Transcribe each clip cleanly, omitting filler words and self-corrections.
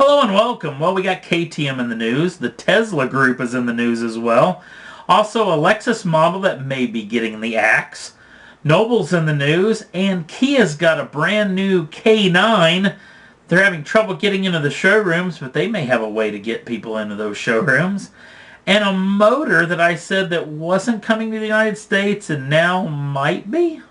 Hello and welcome. Well, we got KTM in the news. The Tesla group is in the news as well. Also, a Lexus model that may be getting the axe. Noble's in the news, and Kia's got a brand new K9. They're having trouble getting into the showrooms, but they may have a way to get people into those showrooms. And a motor that I said that wasn't coming to the United States and now might be.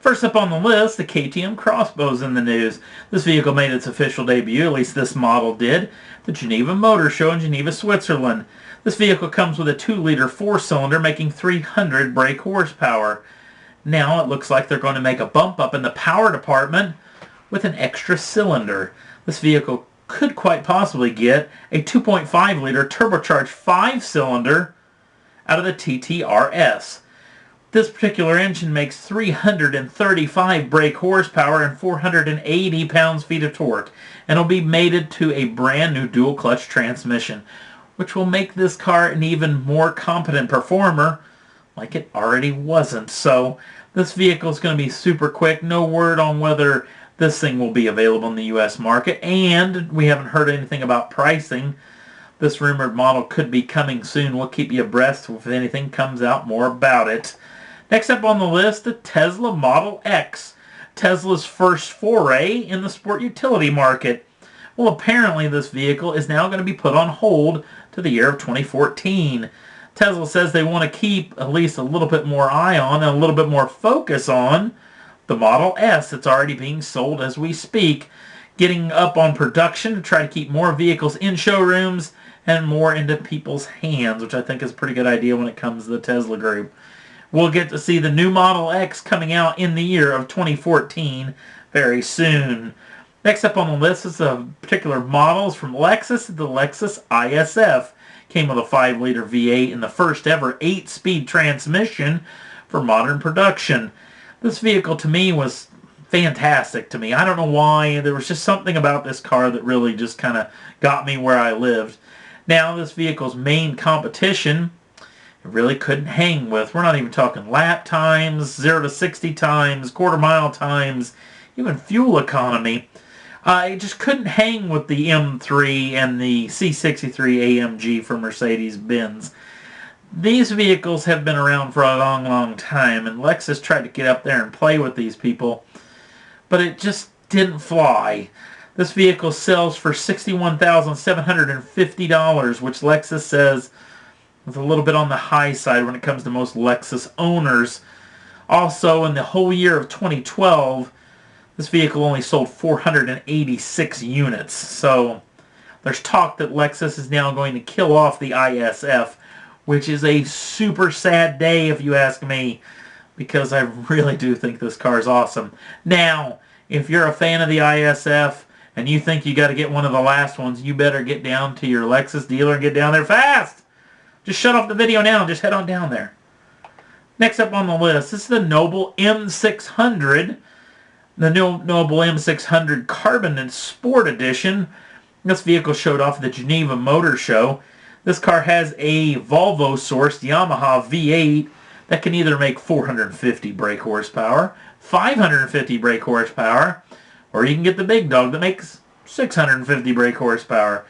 First up on the list, the KTM XBow's in the news. This vehicle made its official debut, at least this model did, at the Geneva Motor Show in Geneva, Switzerland. This vehicle comes with a 2-liter 4-cylinder making 300 brake horsepower. Now it looks like they're going to make a bump up in the power department with an extra cylinder. This vehicle could quite possibly get a 2.5-liter turbocharged 5-cylinder out of the TTRS. This particular engine makes 335 brake horsepower and 480 pounds-feet of torque, and will be mated to a brand new dual clutch transmission, which will make this car an even more competent performer like it already wasn't. So this vehicle is going to be super quick. No word on whether this thing will be available in the U.S. market, and we haven't heard anything about pricing. This rumored model could be coming soon. We'll keep you abreast if anything comes out more about it. Next up on the list, the Tesla Model X, Tesla's first foray in the sport utility market. Well, apparently this vehicle is now going to be put on hold to the year of 2014. Tesla says they want to keep at least a little bit more eye on and a little bit more focus on the Model S that's already being sold as we speak, getting up on production to try to keep more vehicles in showrooms and more into people's hands, which I think is a pretty good idea when it comes to the Tesla group. We'll get to see the new Model X coming out in the year of 2014 very soon. Next up on the list is a particular models from Lexus. The Lexus ISF came with a 5-liter V8 and the first ever 8-speed transmission for modern production. This vehicle to me was fantastic to me. I don't know why. There was just something about this car that really just kind of got me where I lived. Now this vehicle's main competition it really couldn't hang with. We're not even talking lap times, 0 to 60 times, quarter-mile times, even fuel economy. It just couldn't hang with the M3 and the C63 AMG from Mercedes-Benz. These vehicles have been around for a long, long time, and Lexus tried to get up there and play with these people, but it just didn't fly. This vehicle sells for $61,750, which Lexus says is a little bit on the high side when it comes to most Lexus owners. Also, in the whole year of 2012, this vehicle only sold 486 units. So there's talk that Lexus is now going to kill off the ISF, which is a super sad day if you ask me, because I really do think this car is awesome. Now, if you're a fan of the ISF and you think you got to get one of the last ones, you better get down to your Lexus dealer and get down there fast. Just shut off the video now and just head on down there. Next up on the list, this is the Noble M600. The new Noble M600 Carbon and Sport Edition. This vehicle showed off at the Geneva Motor Show. This car has a Volvo-sourced Yamaha V8 that can either make 450 brake horsepower, 550 brake horsepower, or you can get the big dog that makes 650 brake horsepower.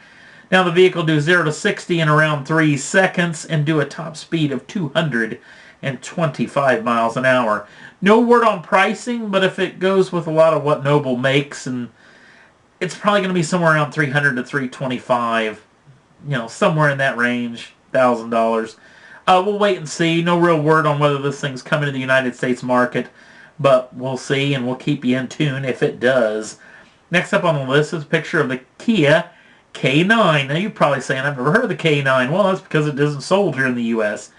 Now the vehicle do 0 to 60 in around 3 seconds and do a top speed of 225 miles an hour. No word on pricing, but if it goes with a lot of what Noble makes, and it's probably going to be somewhere around 300 to 325, somewhere in that range, $1,000. We'll wait and see. No real word on whether this thing's coming to the United States market, but we'll see, and we'll keep you in tune if it does. Next up on the list is a picture of the Kia K9. Now you're probably saying, I've never heard of the K9. Well, that's because it isn't sold here in the U.S.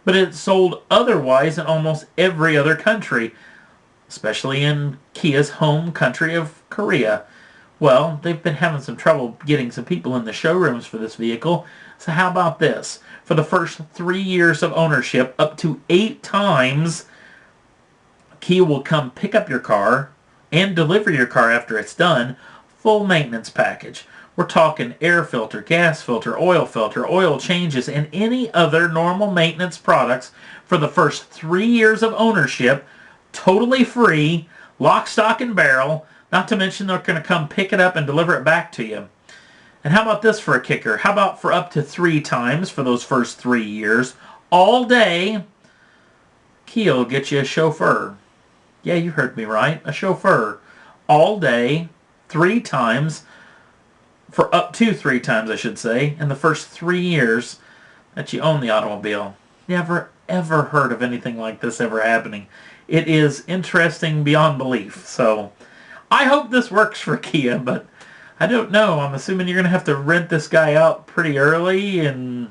But it's sold otherwise in almost every other country, especially in Kia's home country of Korea. Well, they've been having some trouble getting some people in the showrooms for this vehicle. So how about this? For the first 3 years of ownership, up to 8 times, Kia will come pick up your car and deliver your car after it's done. Full maintenance package. We're talking air filter, gas filter, oil changes, and any other normal maintenance products for the first 3 years of ownership, totally free, lock, stock, and barrel, not to mention they're going to come pick it up and deliver it back to you. And how about this for a kicker? How about for up to 3 times for those first 3 years, all day, Kia will get you a chauffeur. Yeah, you heard me right, a chauffeur. All day, 3 times, for up to 3 times, I should say, in the first 3 years that you own the automobile. Never, ever heard of anything like this ever happening. It is interesting beyond belief. So, I hope this works for Kia, but I don't know. I'm assuming you're going to have to rent this guy out pretty early, and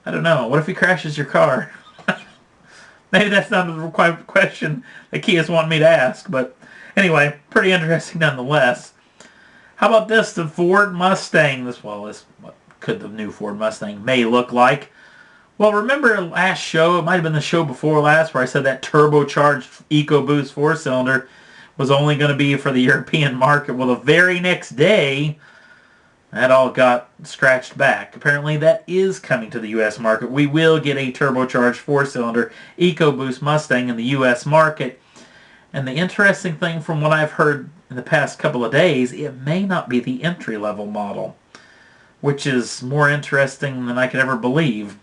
I don't know. What if he crashes your car? Maybe that's not the question that Kia's wanting me to ask, but anyway, pretty interesting nonetheless. How about this? The Ford Mustang. This what could the new Ford Mustang may look like. Well, remember last show, it might have been the show before last, where I said that turbocharged EcoBoost 4-cylinder was only going to be for the European market. Well, the very next day, that all got scratched back. Apparently, that is coming to the U.S. market. We will get a turbocharged 4-cylinder EcoBoost Mustang in the U.S. market. And the interesting thing from what I've heard in the past couple of days, it may not be the entry-level model, which is more interesting than I could ever believe.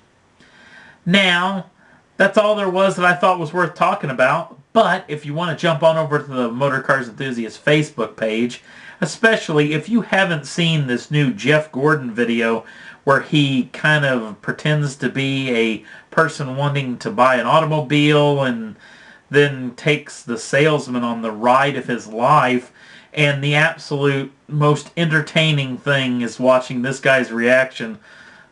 Now, that's all there was that I thought was worth talking about. But if you want to jump on over to the Motor Cars Enthusiast Facebook page, especially if you haven't seen this new Jeff Gordon video where he kind of pretends to be a person wanting to buy an automobile and then takes the salesman on the ride of his life, and the absolute most entertaining thing is watching this guy's reaction,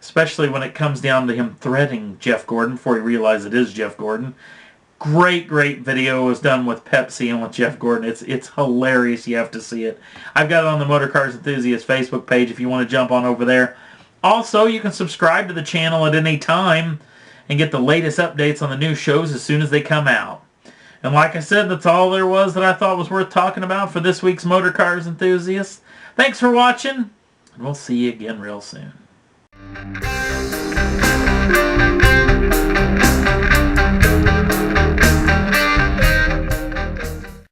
especially when it comes down to him threatening Jeff Gordon before he realizes it is Jeff Gordon. Great video was done with Pepsi and with Jeff Gordon. It's hilarious. You have to see it. I've got it on the Motor Cars Enthusiast Facebook page if you want to jump on over there. Also, you can subscribe to the channel at any time and get the latest updates on the new shows as soon as they come out. And like I said, that's all there was that I thought was worth talking about for this week's Motor Cars Enthusiast. Thanks for watching, and we'll see you again real soon.